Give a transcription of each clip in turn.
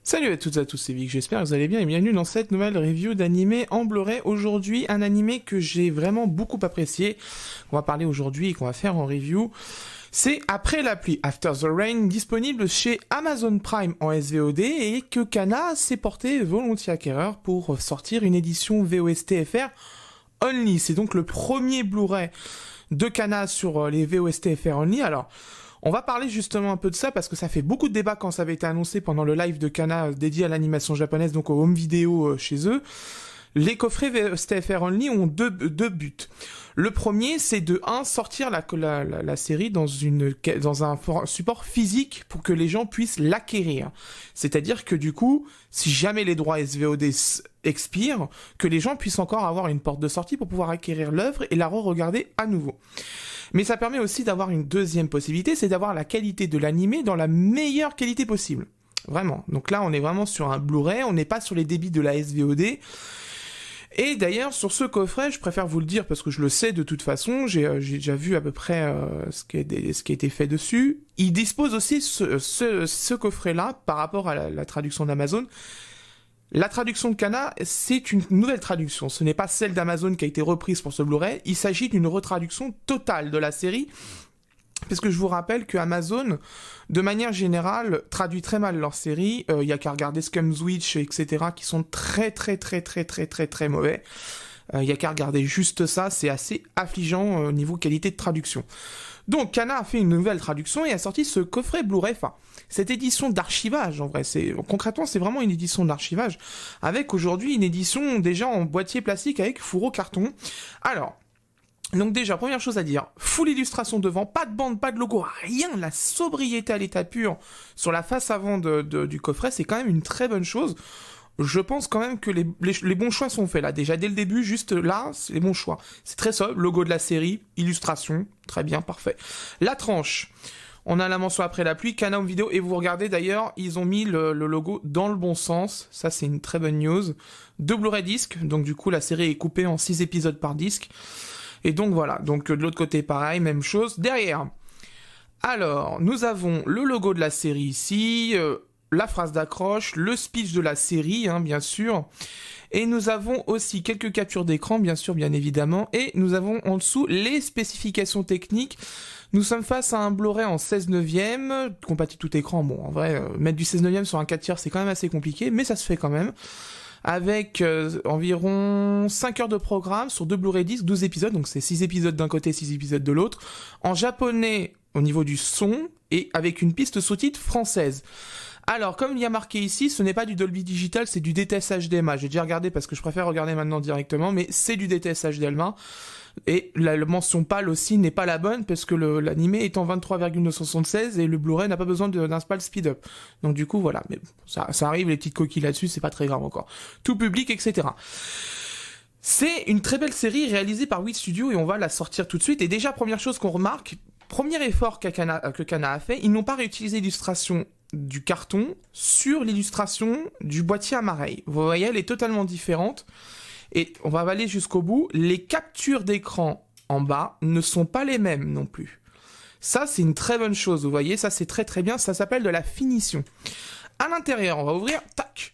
Salut à toutes et à tous, c'est Vic, j'espère que vous allez bien et bienvenue dans cette nouvelle review d'animé en Blu-ray. Aujourd'hui, un animé que j'ai vraiment beaucoup apprécié, qu'on va parler aujourd'hui et qu'on va faire en review, c'est Après la pluie, After the Rain, disponible chez Amazon Prime en SVOD et que Kana s'est porté volontiers acquéreur pour sortir une édition VOST-FR Only. C'est donc le premier Blu-ray de Kana sur les VOST-FR Only. Alors, on va parler justement un peu de ça parce que ça fait beaucoup de débats quand ça avait été annoncé pendant le live de Kana dédié à l'animation japonaise, donc au home vidéo chez eux. Les coffrets VSTFR Only ont deux buts. Le premier, c'est de sortir la série dans un support physique pour que les gens puissent l'acquérir. C'est-à-dire que du coup, si jamais les droits SVOD expirent, que les gens puissent encore avoir une porte de sortie pour pouvoir acquérir l'œuvre et la re-regarder à nouveau. Mais ça permet aussi d'avoir une deuxième possibilité, c'est d'avoir la qualité de l'animé dans la meilleure qualité possible. Vraiment. Donc là, on est vraiment sur un Blu-ray, on n'est pas sur les débits de la SVOD. Et d'ailleurs, sur ce coffret, je préfère vous le dire parce que je le sais de toute façon, j'ai déjà vu à peu près ce qui a été fait dessus. Il dispose aussi ce coffret-là par rapport à la traduction d'Amazon. La traduction de Kana, c'est une nouvelle traduction. Ce n'est pas celle d'Amazon qui a été reprise pour ce Blu-ray. Il s'agit d'une retraduction totale de la série. Parce que je vous rappelle que Amazon, de manière générale, traduit très mal leurs séries. Il y a qu'à regarder Scumswitch, etc., qui sont très mauvais. Il y a qu'à regarder juste ça, c'est assez affligeant au niveau qualité de traduction. Donc Kana a fait une nouvelle traduction et a sorti ce coffret Blu-ray. Enfin, cette édition d'archivage, en vrai, concrètement c'est vraiment une édition d'archivage, avec aujourd'hui une édition déjà en boîtier plastique avec fourreau carton. Alors, donc déjà, première chose à dire, full illustration devant, pas de bande, pas de logo, rien, la sobriété à l'état pur sur la face avant du coffret, c'est quand même une très bonne chose. Je pense quand même que les bons choix sont faits là. Déjà dès le début, juste là, c'est les bons choix. C'est très sobre, logo de la série, illustration, très bien, parfait. La tranche, on a la mention après la pluie, Kana Home Video, et vous regardez d'ailleurs, ils ont mis le logo dans le bon sens, ça c'est une très bonne news. 2 Blu-ray disques, donc du coup la série est coupée en 6 épisodes par disque. Et donc voilà, donc de l'autre côté pareil, même chose. Derrière, alors, nous avons le logo de la série ici, la phrase d'accroche, le speech de la série, bien sûr. Et nous avons aussi quelques captures d'écran, bien sûr, bien évidemment. Et nous avons en dessous les spécifications techniques. Nous sommes face à un Blu-ray en 16 neuvième, compatible tout écran. Bon, en vrai, mettre du 16 neuvième sur un 4 tiers, c'est quand même assez compliqué, mais ça se fait quand même. Avec environ 5 heures de programme sur 2 Blu-ray disques, 12 épisodes, donc c'est 6 épisodes d'un côté, 6 épisodes de l'autre. En japonais, au niveau du son, et avec une piste sous-titres française. Alors, comme il y a marqué ici, ce n'est pas du Dolby Digital, c'est du DTS HDMI. J'ai déjà regardé parce que je préfère regarder maintenant directement, mais c'est du DTS HDMI. Et la mention PAL aussi n'est pas la bonne parce que l'animé est en 23,976 et le Blu-ray n'a pas besoin d'un PAL speed-up. Donc du coup, voilà. Mais ça arrive, les petites coquilles là-dessus, c'est pas très grave encore. Tout public, etc. C'est une très belle série réalisée par Wit Studio et on va la sortir tout de suite. Et déjà, première chose qu'on remarque, premier effort que Kana a fait, ils n'ont pas réutilisé l'illustration du carton sur l'illustration du boîtier à mareille. Vous voyez, elle est totalement différente. Et on va aller jusqu'au bout. Les captures d'écran en bas ne sont pas les mêmes non plus. Ça, c'est une très bonne chose. Vous voyez, ça, c'est très bien. Ça s'appelle de la finition. À l'intérieur, on va ouvrir. Tac.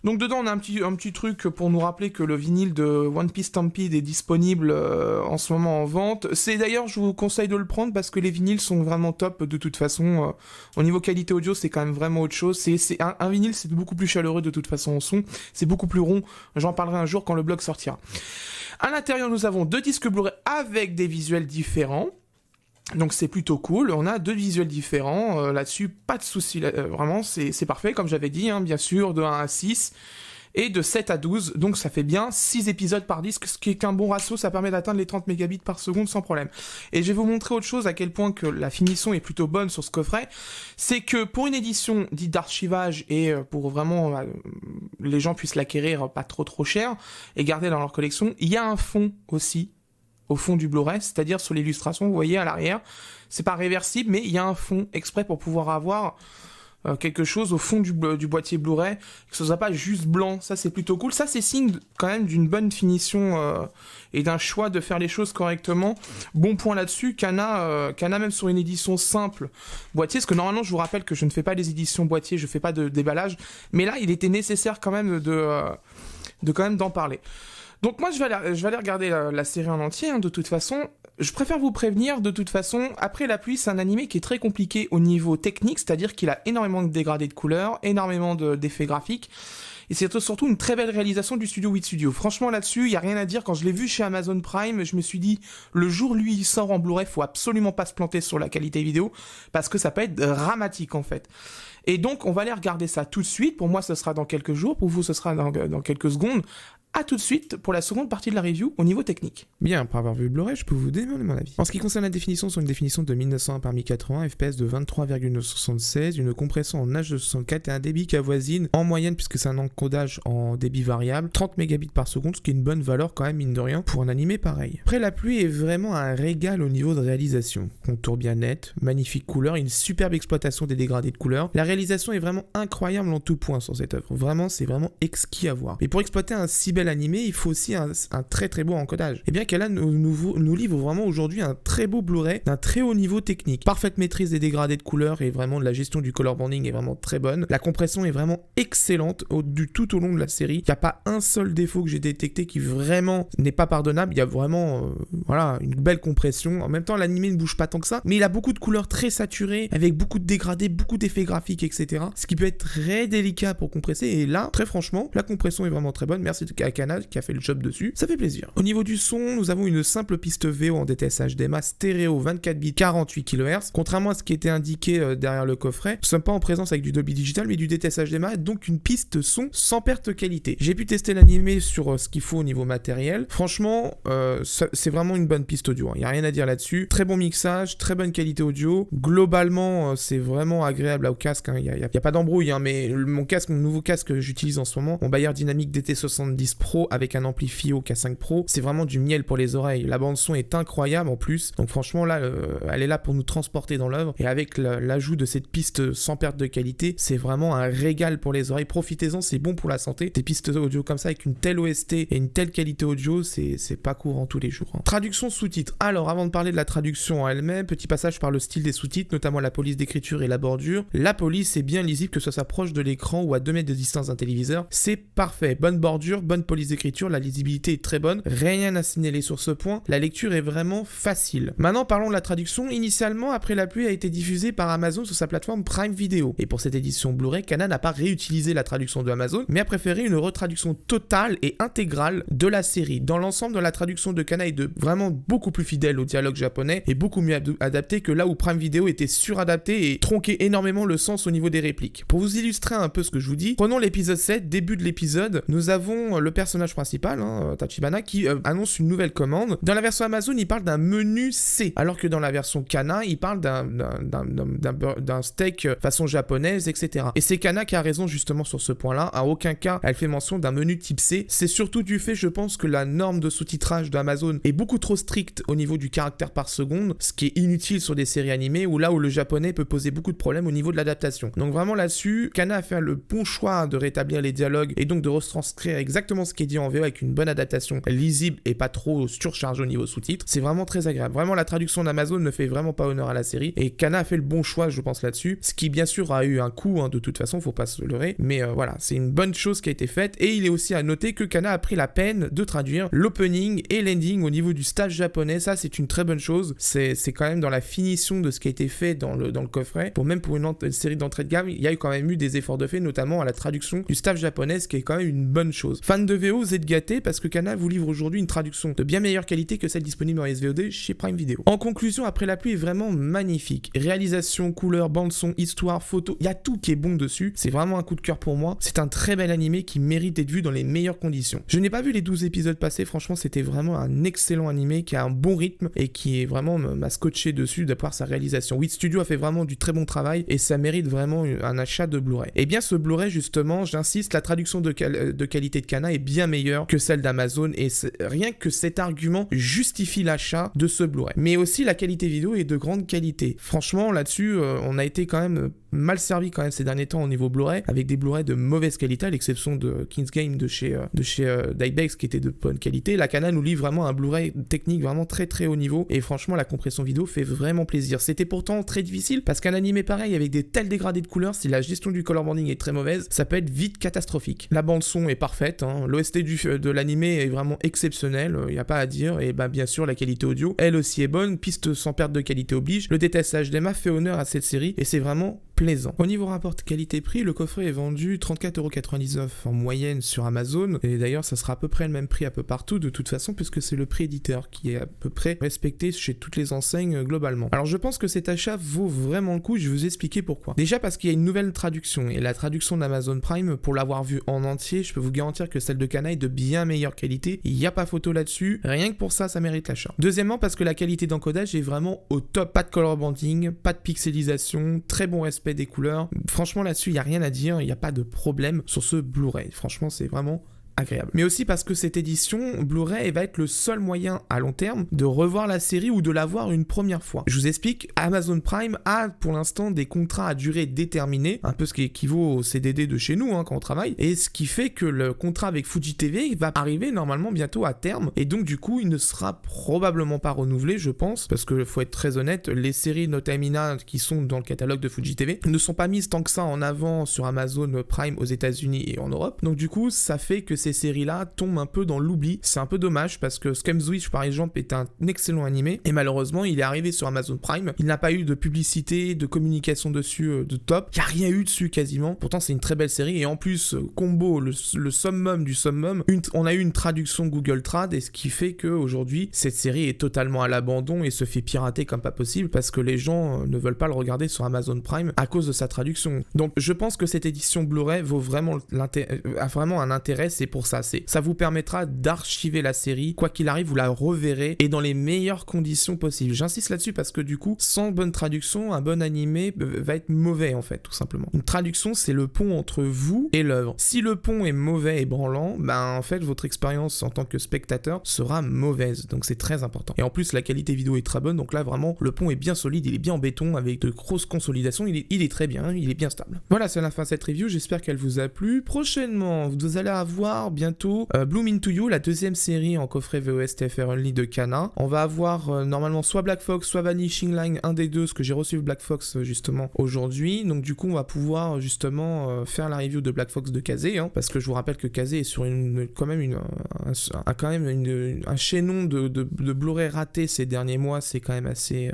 Donc dedans on a un petit truc pour nous rappeler que le vinyle de One Piece Stampede est disponible en ce moment en vente. C'est d'ailleurs, je vous conseille de le prendre parce que les vinyles sont vraiment top de toute façon. Au niveau qualité audio, c'est quand même vraiment autre chose. Un vinyle, c'est beaucoup plus chaleureux de toute façon en son. C'est beaucoup plus rond. J'en parlerai un jour quand le blog sortira. À l'intérieur, nous avons 2 disques Blu-ray avec des visuels différents. Donc c'est plutôt cool, on a 2 visuels différents, là-dessus pas de soucis, vraiment c'est parfait comme j'avais dit, bien sûr, de 1 à 6 et de 7 à 12, donc ça fait bien 6 épisodes par disque, ce qui est qu'un bon ratio, ça permet d'atteindre les 30 mégabits par seconde sans problème. Et je vais vous montrer autre chose, à quel point que la finition est plutôt bonne sur ce coffret, c'est que pour une édition dite d'archivage et pour vraiment les gens puissent l'acquérir pas trop cher et garder dans leur collection, il y a un fond aussi, au fond du Blu-ray, c'est-à-dire sur l'illustration, vous voyez à l'arrière, c'est pas réversible, mais il y a un fond exprès pour pouvoir avoir quelque chose au fond du boîtier Blu-ray, que ce soit pas juste blanc. Ça, c'est plutôt cool. Ça, c'est signe quand même d'une bonne finition et d'un choix de faire les choses correctement. Bon point là-dessus. Kana, même sur une édition simple boîtier, parce que normalement, je vous rappelle que je ne fais pas les éditions boîtier, je fais pas de déballage, mais là, il était nécessaire quand même d'en parler. Donc moi, je vais aller regarder la série en entier, hein, de toute façon. Je préfère vous prévenir, de toute façon, Après la pluie, c'est un animé qui est très compliqué au niveau technique, c'est-à-dire qu'il a énormément de dégradés de couleurs, énormément d'effets graphiques, et c'est surtout une très belle réalisation du studio Wit Studio. Franchement, là-dessus, il y a rien à dire. Quand je l'ai vu chez Amazon Prime, je me suis dit, le jour lui il sort en Blu-ray, faut absolument pas se planter sur la qualité vidéo, parce que ça peut être dramatique, en fait. Et donc, on va aller regarder ça tout de suite. Pour moi, ce sera dans quelques jours. Pour vous, ce sera dans quelques secondes. À tout de suite pour la seconde partie de la review au niveau technique. Bien, après avoir vu le Blu-ray, je peux vous donner mon avis. En ce qui concerne la définition, c'est une définition de 1901 par 1080, FPS de 23,976, une compression en H264 et un débit qui avoisine en moyenne, puisque c'est un encodage en débit variable, 30 mégabits par seconde, ce qui est une bonne valeur quand même, mine de rien, pour un animé pareil. Après la pluie est vraiment un régal au niveau de réalisation. Contour bien net, magnifique couleur, une superbe exploitation des dégradés de couleurs. La réalisation est vraiment incroyable en tout point sur cette œuvre. Vraiment, c'est vraiment exquis à voir. Et pour exploiter un si bel animé, il faut aussi un très très beau encodage. Et bien Kana nous livre vraiment aujourd'hui un très beau Blu-ray d'un très haut niveau technique. Parfaite maîtrise des dégradés de couleurs et vraiment de la gestion du color banding est vraiment très bonne. La compression est vraiment excellente tout au long de la série. Il n'y a pas un seul défaut que j'ai détecté qui vraiment n'est pas pardonnable. Il y a vraiment une belle compression. En même temps, l'animé ne bouge pas tant que ça, mais il a beaucoup de couleurs très saturées, avec beaucoup de dégradés, beaucoup d'effets graphiques, etc. Ce qui peut être très délicat pour compresser. Et là, très franchement, la compression est vraiment très bonne. Merci à Kana qui a fait le job dessus. Ça fait plaisir. Au niveau du son, nous avons une simple piste VO en DTS HDMI stéréo 24 bits 48 kHz. Contrairement à ce qui était indiqué derrière le coffret, nous ne sommes pas en présence avec du Dolby Digital, mais du DTS HDMI, donc une piste son sans perte de qualité. J'ai pu tester l'animé sur ce qu'il faut au niveau matériel. Franchement, c'est vraiment une bonne piste audio. Il n'y a rien à dire là-dessus. Très bon mixage, très bonne qualité audio. Globalement, c'est vraiment agréable au casque. Il n'y a pas d'embrouille, mais mon nouveau casque que j'utilise en ce moment, mon Bayer Dynamic DT70 Pro avec un ampli FiiO K5 Pro, c'est vraiment du miel pour les oreilles. La bande son est incroyable en plus, donc franchement là, elle est là pour nous transporter dans l'œuvre, et avec l'ajout de cette piste sans perte de qualité, c'est vraiment un régal pour les oreilles. Profitez-en, c'est bon pour la santé. Des pistes audio comme ça avec une telle OST et une telle qualité audio, c'est pas courant tous les jours. Traduction sous-titres. Alors avant de parler de la traduction en elle-même, petit passage par le style des sous-titres, notamment la police d'écriture et la bordure. La police est bien lisible, que ce soit proche de l'écran ou à 2 mètres de distance d'un téléviseur, c'est parfait. Bonne bordure, bonne police d'écriture, la lisibilité est très bonne, rien à signaler sur ce point, la lecture est vraiment facile. Maintenant parlons de la traduction. Initialement, Après la pluie a été diffusé par Amazon sur sa plateforme Prime Video, et pour cette édition Blu-ray, Kana n'a pas réutilisé la traduction de Amazon, mais a préféré une retraduction totale et intégrale de la série. Dans l'ensemble, de la traduction de Kana est vraiment beaucoup plus fidèle au dialogue japonais et beaucoup mieux adapté que là où Prime Video était suradapté et tronquait énormément le sens au niveau des répliques. Pour vous illustrer un peu ce que je vous dis, prenons l'épisode 7, début de l'épisode, nous avons le personnage principal, Tachibana, qui annonce une nouvelle commande. Dans la version Amazon, il parle d'un menu C, alors que dans la version Kana, il parle d'un steak façon japonaise, etc. Et c'est Kana qui a raison justement sur ce point-là. À aucun cas, elle fait mention d'un menu type C. C'est surtout du fait, je pense, que la norme de sous-titrage d'Amazon est beaucoup trop stricte au niveau du caractère par seconde, ce qui est inutile sur des séries animées, où le japonais peut poser beaucoup de problèmes au niveau de l'adaptation. Donc vraiment là-dessus, Kana a fait le bon choix de rétablir les dialogues et donc de retranscrire exactement ce qui est dit en VO avec une bonne adaptation lisible et pas trop surchargée au niveau sous-titres. C'est vraiment très agréable. Vraiment, la traduction d'Amazon ne fait vraiment pas honneur à la série, et Kana a fait le bon choix, je pense, là-dessus, ce qui bien sûr a eu un coût, de toute façon, faut pas se leurrer, mais voilà, c'est une bonne chose qui a été faite. Et il est aussi à noter que Kana a pris la peine de traduire l'opening et l'ending au niveau du stage japonais. Ça, c'est une très bonne chose. C'est quand même dans la finition de ce qui a été fait dans le coffret. Pour une série d'entrée de gamme, il y a quand même eu des efforts de fait, notamment à la traduction du staff japonais, ce qui est quand même une bonne chose. Fan de VO, vous êtes gâtés, parce que Kana vous livre aujourd'hui une traduction de bien meilleure qualité que celle disponible en SVOD chez Prime Video. En conclusion, Après la pluie est vraiment magnifique. Réalisation, couleur, bande son, histoire, photo, il y a tout qui est bon dessus. C'est vraiment un coup de cœur pour moi. C'est un très bel animé qui mérite d'être vu dans les meilleures conditions. Je n'ai pas vu les 12 épisodes passés, franchement c'était vraiment un excellent animé qui a un bon rythme et qui est vraiment m'a scotché dessus de par sa réalisation. Wit Studio a fait vraiment du très bon travail et ça mérite vraiment un achat de Blu-ray. Et bien ce Blu-ray justement, j'insiste, la traduction de qualité de Kana est bien meilleure que celle d'Amazon, et rien que cet argument justifie l'achat de ce Blu-ray. Mais aussi la qualité vidéo est de grande qualité. Franchement là-dessus on a été quand même mal servi quand même ces derniers temps au niveau Blu-ray, avec des Blu-ray de mauvaise qualité, à l'exception de King's Game de chez Dybex qui était de bonne qualité. La Kana nous livre vraiment un Blu-ray technique vraiment très très haut niveau, et franchement la compression vidéo fait vraiment plaisir. C'était pourtant très difficile parce qu'un animé pareil avec des tels dégradés de couleurs, si la gestion du color banding est très mauvaise, ça peut être vite catastrophique. La bande son est parfaite, hein. L'OST de l'animé est vraiment exceptionnel, il n'y a pas à dire, et bien sûr la qualité audio elle aussi est bonne, piste sans perte de qualité oblige. Le DTS HDMI fait honneur à cette série et c'est vraiment plaisant. Au niveau rapport qualité-prix, le coffret est vendu 34,99€ en moyenne sur Amazon, et d'ailleurs ça sera à peu près le même prix un peu partout de toute façon, puisque c'est le prix éditeur qui est à peu près respecté chez toutes les enseignes globalement. Alors je pense que cet achat vaut vraiment le coup, je vais vous expliquer pourquoi. Déjà parce qu'il y a une nouvelle traduction, et la traduction d'Amazon Prime, pour l'avoir vue en entier, je peux vous garantir que celle de Kana est de bien meilleure qualité, il n'y a pas photo là-dessus, rien que pour ça, ça mérite l'achat. Deuxièmement parce que la qualité d'encodage est vraiment au top, pas de color banding, pas de pixelisation, très bon respect des couleurs. Franchement là-dessus il n'y a rien à dire, il n'y a pas de problème sur ce Blu-ray. Franchement c'est vraiment agréable. Mais aussi parce que cette édition Blu-ray va être le seul moyen à long terme de revoir la série ou de la voir une première fois. Je vous explique, Amazon Prime a pour l'instant des contrats à durée déterminée, un peu ce qui équivaut au CDD de chez nous quand on travaille, et ce qui fait que le contrat avec Fuji TV va arriver normalement bientôt à terme, et donc du coup il ne sera probablement pas renouvelé, je pense, parce que faut être très honnête, les séries Notamina qui sont dans le catalogue de Fuji TV ne sont pas mises tant que ça en avant sur Amazon Prime aux États-Unis et en Europe, donc du coup ça fait que ces séries-là tombent un peu dans l'oubli. C'est un peu dommage parce que Scumswitch par exemple est un excellent animé et malheureusement il est arrivé sur Amazon Prime. Il n'a pas eu de publicité, de communication dessus de top. Il n'y a rien eu dessus quasiment. Pourtant c'est une très belle série et en plus combo le summum du summum, on a eu une traduction Google Trad et ce qui fait qu'aujourd'hui cette série est totalement à l'abandon et se fait pirater comme pas possible parce que les gens ne veulent pas le regarder sur Amazon Prime à cause de sa traduction. Donc je pense que cette édition Blu-ray vaut vraiment a vraiment un intérêt, c'est pour ça vous permettra d'archiver la série, quoi qu'il arrive vous la reverrez et dans les meilleures conditions possibles. J'insiste là-dessus parce que du coup sans bonne traduction un bon animé va être mauvais en fait, tout simplement. Une traduction c'est le pont entre vous et l'œuvre. Si le pont est mauvais et branlant, en fait votre expérience en tant que spectateur sera mauvaise, donc c'est très important. Et en plus la qualité vidéo est très bonne, donc là vraiment le pont est bien solide, il est bien en béton avec de grosses consolidations, il est très bien, il est bien stable. Voilà, c'est la fin de cette review, j'espère qu'elle vous a plu. Prochainement vous allez avoir bientôt Bloom Into You, la deuxième série en coffret VOS TFR Only de Kana. On va avoir normalement soit Black Fox, soit Vanishing Line, un des deux, ce que j'ai reçu Black Fox justement aujourd'hui. Donc du coup on va pouvoir justement faire la review de Black Fox de Kazé, parce que je vous rappelle que Kazé est sur quand même un chaînon de Blu-ray ratés ces derniers mois, c'est quand même assez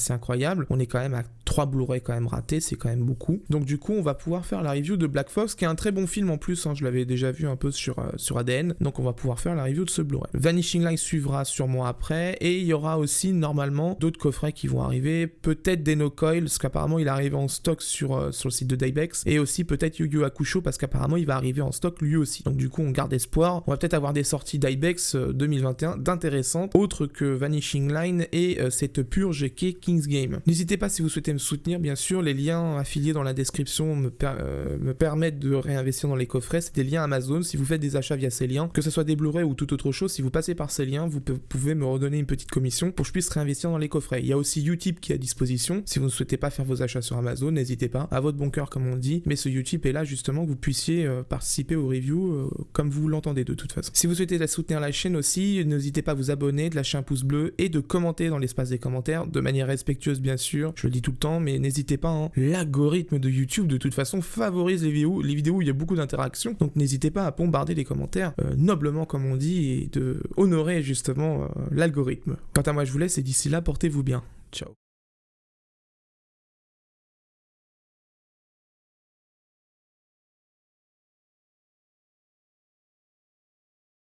incroyable. On est quand même à 3 Blu-ray quand même ratés, c'est quand même beaucoup. Donc du coup on va pouvoir faire la review de Black Fox, qui est un très bon film en plus, je l'avais déjà vu un peu sur ADN, donc on va pouvoir faire la review de ce Blu-ray. Vanishing Line suivra sûrement après, et il y aura aussi normalement d'autres coffrets qui vont arriver, peut-être Deno Coil, parce qu'apparemment il arrive en stock sur le site de Dybex, et aussi peut-être Yu-Yu Hakusho, parce qu'apparemment il va arriver en stock lui aussi. Donc du coup on garde espoir, on va peut-être avoir des sorties Dybex 2021 d'intéressantes, autres que Vanishing Line et cette purge qu'est King's Game. N'hésitez pas si vous souhaitez me soutenir, bien sûr, les liens affiliés dans la description me permettent de réinvestir dans les coffrets, c'est des liens Amazon, si vous faites des achats via ces liens, que ce soit des Blu-ray ou toute autre chose, si vous passez par ces liens, vous pouvez me redonner une petite commission pour que je puisse réinvestir dans les coffrets. Il y a aussi Utip qui est à disposition, si vous ne souhaitez pas faire vos achats sur Amazon, n'hésitez pas, à votre bon cœur comme on dit, mais ce Utip est là justement que vous puissiez participer aux reviews comme vous l'entendez de toute façon. Si vous souhaitez soutenir la chaîne aussi, n'hésitez pas à vous abonner, de lâcher un pouce bleu et de commenter dans l'espace des commentaires, de manière respectueuse bien sûr, je le dis tout le temps, mais n'hésitez pas, l'algorithme de YouTube de toute façon favorise les vidéos où il y a beaucoup d'interactions, donc n'hésitez pas à bombarder les commentaires noblement comme on dit et de honorer justement l'algorithme. Quant à moi je vous laisse et d'ici là portez-vous bien. Ciao.